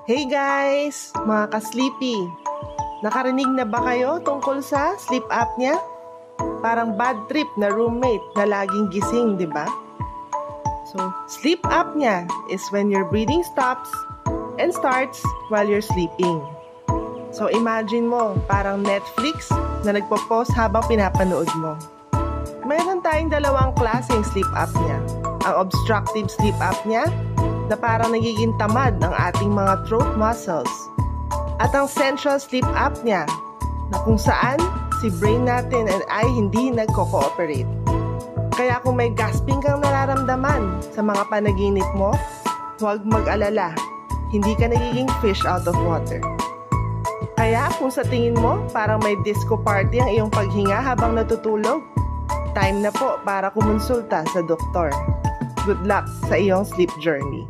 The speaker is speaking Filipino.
Hey guys, mga ka-sleepy. Nakarinig na ba kayo tungkol sa sleep apnea? Parang bad trip na roommate na laging gising, di ba? So, sleep apnea is when your breathing stops and starts while you're sleeping. So, imagine mo, parang Netflix na nagpo-pause habang pinapanood mo. Mayroon tayong dalawang klaseng sleep apnea. Ang obstructive sleep apnea, na parang nagiging tamad ang ating mga throat muscles. At ang central sleep apnea, na kung saan si brain natin ay hindi nagko-cooperate. Kaya kung may gasping kang nararamdaman sa mga panaginip mo, huwag mag-alala, hindi ka nagiging fish out of water. Kaya kung sa tingin mo parang may disco party ang iyong paghinga habang natutulog, time na po para kumonsulta sa doktor. Good luck sa iyong sleep journey.